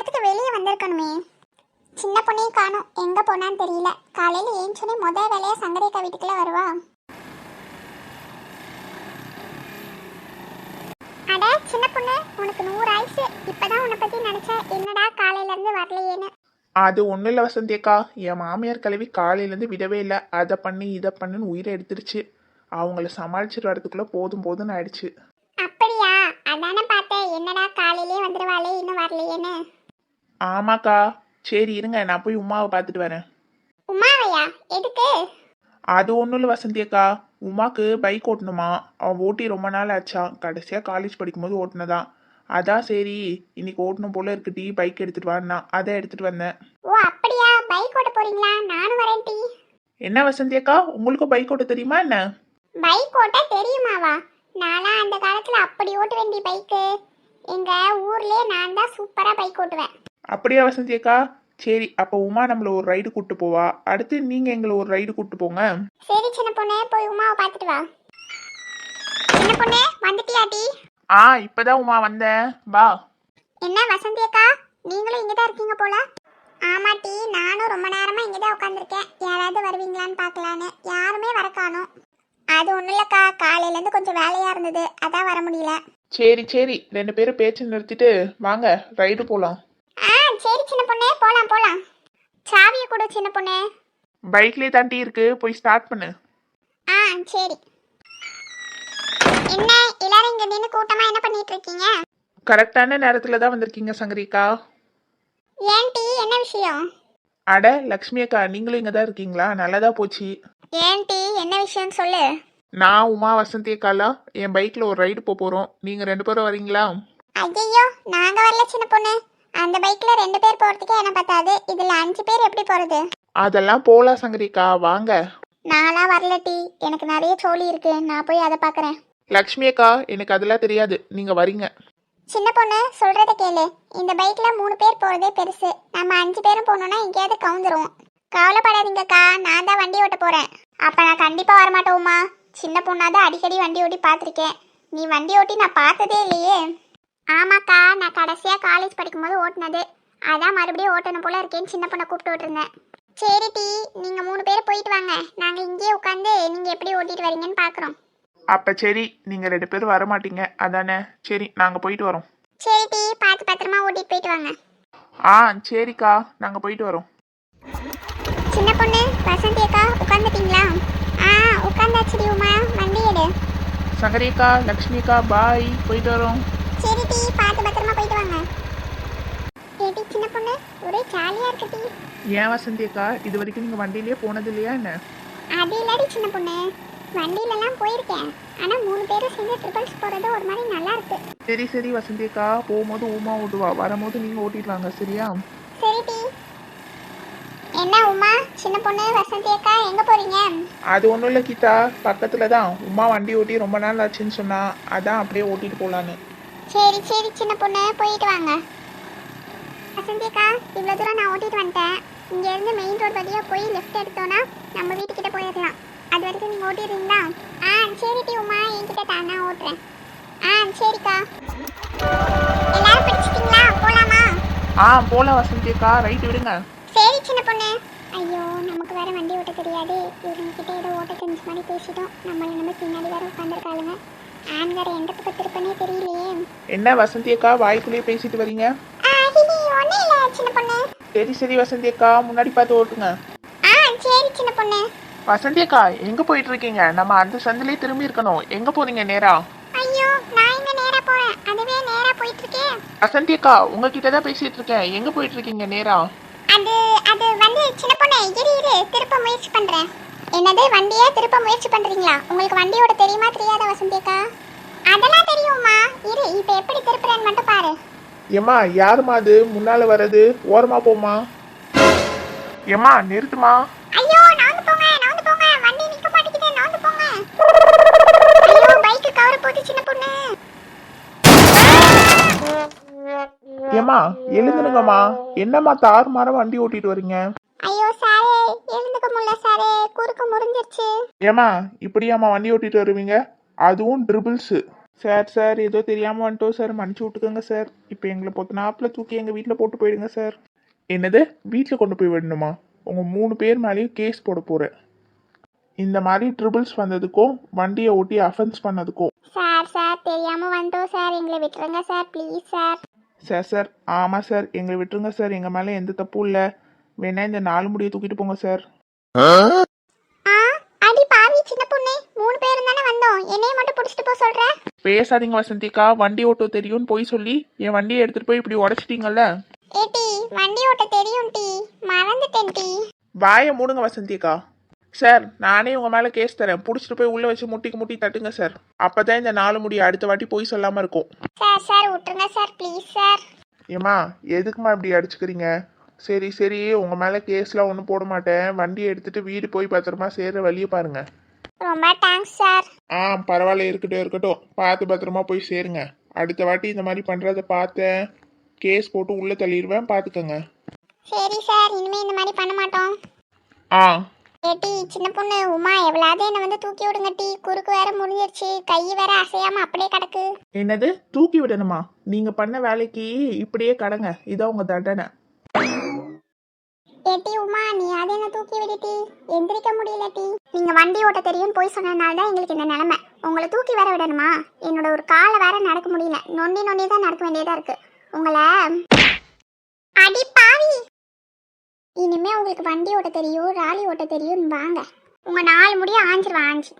நேரத்துக்கு வெளியே வந்திருக்கணுமே. சின்ன பொண்ணையும் காணும், எங்க போனான்னு தெரியல. காலையில ஏஞ்சோனே முதல் வேலையா சங்கரேக்கா வீட்டுக்குள்ள வருவா. அட சின்ன பொண்ணு, உனக்கு 100 ஆயிடுச்சு. இப்பதான் உன்னை பத்தி நினைச்சா என்னடா காலையில இருந்து வரலையேன்னு. அது ஒன்றும் இல்லை வசந்தி அக்கா, என் மாமியார் கிளவி காலையிலேருந்து விடவே இல்லை. அதை பண்ணி இதை பண்ணுன்னு உயிரை எடுத்துருச்சு. அவங்கள சமாளிச்சுட்டு வரதுக்குள்ளே போதும் போதும்னு ஆயிடுச்சு. அப்படியா? அதானே பார்த்தேன், என்னடா காலையிலே வந்துருவாளே இன்னும் வரலையேன்னு. ஆமாக்கா, சரி இருங்க, நான் போய் உமாவை பார்த்துட்டு வரேன். உமாவையா? எதுக்கு? அது ஒன்றும் இல்லை வசந்தி அக்கா, உமாக்கு பைக் ஓட்டணுமா. அவன் ஓட்டி ரொம்ப நாள் ஆச்சான். கடைசியாக காலேஜ் படிக்கும்போது ஓட்டினதான். அதான் சரி இன்னைக்கு ஓட்டணும் போல இருக்கு டீ, பைக் எடுத்துட்டு வான்னா அதை எடுத்துட்டு வந்தேன். ஓ அப்படியா, பைக் ஓட்ட போறீங்களா? நானும் வரேன் டி. என்ன வசந்தி அக்கா, உங்களுக்கும் பைக் ஓட்ட தெரியுமா என்ன? பைக் ஓட்ட தெரியுமாவா? நானா அந்த காலத்துல அப்படி ஓட்ட வேண்டிய பைக்கு. எங்க ஊர்லயே நான் தான் சூப்பரா பைக் ஓட்டுவேன். அப்படியா வசந்தி அக்கா, சரி அப்போ உமா நம்மள ஒரு ரைடு கூட்டு போவா. அடுத்து நீங்க எங்களை ஒரு ரைடு கூட்டு போங்க. சரி சின்ன பொண்ணே, போய் உமாவை பார்த்துட்டு வா. சின்ன பொண்ணே, வந்துட்டியா டி? இப்பதான் உமா வந்தேன், வா. என்ன வசந்தி அக்கா, நீங்களும் இங்கதான் இருக்கீங்க போல? ஆமா டி, நானும் ரொம்ப நேரமா இங்கதான் உட்காந்துருக்கேன். யாராவது வருவீங்களான்னு பார்க்கலான்னு. யாருமே வர காணோம். அது ஒண்ணும் இல்லக்கா, காலையில இருந்து கொஞ்சம் வேலையா இருந்தது, அதான் வர முடியல. சரி சரி, 2 பேரும் பேச்சு நிறுத்திட்டு வாங்க ரைடு போலாம். சரி சின்ன பொண்ணே, போலாம் போலாம். சாவியை கொடு சின்ன பொண்ணே. பைக்லயே தாண்டி இருக்கு, போய் ஸ்டார்ட் பண்ணு. சரி. என்ன எல்லாரும் இங்க நின்று கூட்டமா என்ன பண்ணிட்டு இருக்கீங்க? கரெக்டான நேரத்துல தான் வந்திருக்கீங்க சங்கரிக்கா. ஏன் டி, என்ன விஷயம்? அட லக்ஷ்மி அக்கா, நீங்களும் இங்க தான் இருக்கீங்களா? நல்லதா போச்சு. ஏன் டி, என்ன விஷயம் சொல்லு. நான் உமா வசந்தி அக்காலா என் பைக்ல ஒரு ரைடு போறோம். நீங்க 2 பேரும் வரீங்களா? ஐயோ, நாங்க வரல சின்ன பொண்ணு. அந்த பைக்ல 2 பேர் போறதுக்கே என்ன பத்தாது, இதுல 5 பேர் எப்படி போறது? அதெல்லாம் போலாம் சங்கரிக்கா, வாங்க. நான்லாம் வரல டி, எனக்கு நிறைய சோலி இருக்கு, நான் போய் அதை பாக்குறேன். லக்ஷ்மி அக்கா, எனக்கு அதெல்லாம் தெரியாது, நீங்க வரீங்க. சின்ன பொண்ணு சொல்றத கேளு. இந்த பைக்ல 3 பேர் போறதே பெருசு. நம்ம 5 பேரும் போனோம்னா எங்கேயாவது கவுந்துருவோம். கவலைப்படாதீங்கக்கா, நான் தான் வண்டி ஓட்ட போறேன். அப்ப நான் கண்டிப்பா வரமாட்டோமா. சின்ன பொண்ணாதான் அடிக்கடி வண்டி ஓட்டி பார்த்துருக்கேன். நீ வண்டி ஓட்டி நான் பார்த்ததே இல்லையே. ஆமாக்கா, நான் கடைசியா காலேஜ் படிக்கும்போது ஓட்டினது. அதான் மறுபடியும் ஓட்டணும் போல இருக்கேன்னு சின்ன பொண்ணை கூப்பிட்டு இருந்தேன். சரி டி, நீங்க 3 பேர் போயிட்டு வாங்க. நாங்க இங்கேயே உட்காந்து நீங்க எப்படி ஓட்டிட்டு வரீங்கன்னு பாக்குறோம். அப்ப சரி, நீங்க 2 பேரும் வர மாட்டீங்க அதானே? சரி நாங்க போயிட்டு வரோம். சரி டி, பார்த்து பத்திரமா ஓட்டிட்டு போயிட்டு வாங்க. சரிக்கா, நாங்க போயிட்டு வரோம். சின்ன பொண்ணு வசந்தி அக்கா உட்காந்துட்டீங்களா? உட்காந்தாச்சுடி உமா, வண்டி எடு. சங்கரிக்கா, லக்ஷ்மி அக்கா, பாய், போயிட்டு வரோம். சரி டி, பார்த்து பத்திரமா போயிட்டு வாங்க. ஏடி சின்ன பொண்ணு, ஒரே ஜாலியா இருக்கு டி. ஏன் வசந்தி அக்கா, இது வரைக்கும் நீங்க வண்டியிலேயே போனது இல்லையா என்ன? அது இல்லடி சின்ன பொண்ணு, வண்டியிலலாம் போயிருக்கேன். ஆனா 3 பேரும் சேர்ந்து ட்ரிபிள்ஸ் போறது ஒரு மாதிரி நல்லா இருக்கு. சரி சரி வசந்தி அக்கா, போகும்போது உமா ஓட்டுவா, வரும்போது நீங்க ஓட்டிடலாங்க, சரியா? சரி டி. என்ன உமா, சின்ன பொண்ணு வசந்தி அக்கா எங்க போறீங்க? அது ஒன்றும் இல்லை கீதா, பக்கத்துல தான். உமா வண்டி ஓட்டி ரொம்ப நாள் ஆச்சுன்னு சொன்னா, அதான் அப்படியே ஓட்டிட்டு போலான்னு. சரி சரி சின்ன பொண்ணு, போயிட்டு வாங்க. வசந்தி அக்கா, இவ்வளோ தூரம் நான் ஓட்டிட்டு வந்துட்டேன். இங்க இருந்து மெயின் ரோடு வழியா போய் லெஃப்ட் எடுத்தோம்னா நம்ம வீட்டுக்கிட்ட போயிடலாம். அது வரைக்கும் நீங்க ஓட்டிடுறீங்களா? சரி டி உமா, என்கிட்ட தான், நான் ஓட்டுறேன். சரிக்கா. எல்லாரும் பிடிச்சிட்டீங்களா? போலாமா? போலாம் வசந்தி அக்கா, ரைட் விடுங்க. சரி சின்ன பொண்ணு. ஐயோ, நமக்கு வேற வண்டி ஓட்ட தெரியாது. இவங்க கிட்ட ஏதோ ஓட்ட தெரிஞ்ச மாதிரி பேசிட்டோம். நம்மள நம்ம பின்னாடி வேற உட்காந்துருக்காளுங்க. ஆண் வேற எந்த பக்கம் திருப்பனே தெரியலையே. என்ன வசந்தி அக்கா, வாய்க்குள்ளேயே பேசிட்டு வரீங்க? ஒன்னும் இல்ல சின்ன பொண்ணு. சரி சரி வசந்தி அக்கா, முன்னாடி பார்த்து ஓட்டுங்க. சரி சின்ன பொண்ணு. வசந்தி அக்கா, எங்க போயிட்டு இருக்கீங்க? நம்ம அந்த சந்திலே திரும்பி இருக்கணும். எங்க போறீங்க நேரா? ஐயோ, நான் இங்க நேரா போறேன், அதுவே நேரா போயிட்டு இருக்கேன். வசந்தி அக்கா, உங்ககிட்ட தான் பேசிட்டு இருக்கேன். எங்க போயிட்டு இருக்கீங்க நேரா? அது வந்து சின்ன பொண்ணு, இரு திருப்ப முயற்சி பண்றேன். என்னது, வண்டியே திருப்ப முயற்சி பண்றீங்களா? உங்களுக்கு வண்டியோட தெரியுமா தெரியாத வசந்தி அக்கா? அதெல்லாம் தெரியுமா. இரு, இப்ப எப்படி திருப்புறேன்னு மட்டும் பாரு. ஏமா, யாருமா அது முன்னால வர்றது? ஓரமா போமா. ஏமா நிறுத்துமா. ஐயோ, நவுந்து போங்க, வண்டி நிக்க மாட்டேங்குது, நவுந்து போங்க. ஐயோ, பைக் கவர் போட்டு சின்ன பொண்ணு. ஏமா எழுந்துருங்கம்மா. என்னம்மா தாறுமாற வண்டி ஓட்டிட்டு வரீங்க? ஐயோ சாரே, எழுந்துக்க முடியல சாரே, குறுக்கு முறிஞ்சிருச்சு. ஏமா இப்படியாம்மா வண்டி ஓட்டிட்டு வருவீங்க? அதுவும் ட்ரிபிள்ஸ். சார் ஏதோ தெரியாமல் வந்துட்டோம் சார், மன்னிச்சு விட்டுக்கோங்க சார். இப்போ எங்களை பொத்தனாப்பில் தூக்கி எங்கள் வீட்டில் போட்டு போயிடுங்க சார். என்னது, வீட்டில் கொண்டு போய் விடணுமா? உங்கள் 3 பேர் மேலேயும் கேஸ் போட போகிறேன். இந்த மாதிரி ட்ரிபிள்ஸ் வந்ததுக்கும் வண்டியை ஓட்டி அஃபென்ஸ் பண்ணதுக்கும். சார் தெரியாம வந்துட்டோம் சார், எங்களை விட்டுருங்க சார், ப்ளீஸ் சார். சார் ஆமாம் சார், எங்களை விட்டுருங்க சார். எங்கள் மேலே எந்த தப்பும் இல்லை. வேணா இந்த 4 முடியை தூக்கிட்டு போங்க சார். ஆ அடி பாவி சின்ன பொண்ணு, 3 பேரும் தானே வந்தோம், என்னைய மட்டும் பிடிச்சிட்டு போக சொல்ற? பேசாதீங்க வசந்திக்கா, வண்டி ஓட்ட தெரியும்னு போய் சொல்லி என் வண்டியை எடுத்துகிட்டு போய் இப்படி உடச்சிட்டீங்கல்ல. ஏட்டி வண்டி ஓட்ட தெரியும் டி, மறந்துட்டேன் டி. வாயை மூடுங்க வசந்திக்கா. சார் நானே உங்கள் மேலே கேஸ் தரேன், பிடிச்சிட்டு போய் உள்ளே வச்சு முட்டி தட்டுங்க சார். அப்போ தான் இந்த 4 முடி அடுத்த வாட்டி போய் சொல்லாமல் இருக்கும். சார் விட்டுருங்க சார், ப்ளீஸ் சார். ஏம்மா எதுக்குமா இப்படி அடிச்சுக்கிறீங்க? சரி உங்கள் மேலே கேஸ்லாம் ஒன்றும் போட மாட்டேன். வண்டியை எடுத்துகிட்டு வீடு போய் பத்திரமா சேர்ற வழியை பாருங்க. ரொம்ப தேங்க்ஸ் சார். பரவாயில்ல, இருக்கட்டும். பார்த்து பத்திரமா போய் சேருங்க. அடுத்த வாட்டி இந்த மாதிரி பண்ணுறத பார்த்தேன், கேஸ் போட்டு உள்ளே தள்ளிடுவேன், பார்த்துக்கோங்க. சரி சார், இனிமே இந்த மாதிரி பண்ண மாட்டோம். ஆ ஏட்டி சின்ன பொண்ணு உமா, எவ்வளவு என்னை வந்து தூக்கி விடுங்க டி, குறுக்கு வேற முடிஞ்சிருச்சு, கை வேற அசையாம அப்படியே கிடக்கு. என்னது தூக்கி விடணுமா? நீங்கள் பண்ண வேலைக்கு இப்படியே கடங்க, இதான் உங்கள் தண்டனை. ஏட்டி உமா, நீ அதை என்ன தூக்கி விடுட்டி, எந்திரிக்க முடியல டி. நீங்க வண்டி ஓட்ட தெரியும் போய் சொன்னதுனால தான் எங்களுக்கு இந்த நிலைமை. உங்களை தூக்கி வேற விடணுமா? என்னோட ஒரு காலை வேற நடக்க முடியல, நொண்டி தான் நடக்க வேண்டியதா இருக்கு. உங்களை அடி பாவி. இனிமே உங்களுக்கு வண்டி ஓட்ட தெரியும், ராலி ஓட்ட தெரியும், வாங்க உங்க 4 முடிய ஆஞ்சிருவா ஆஞ்சி.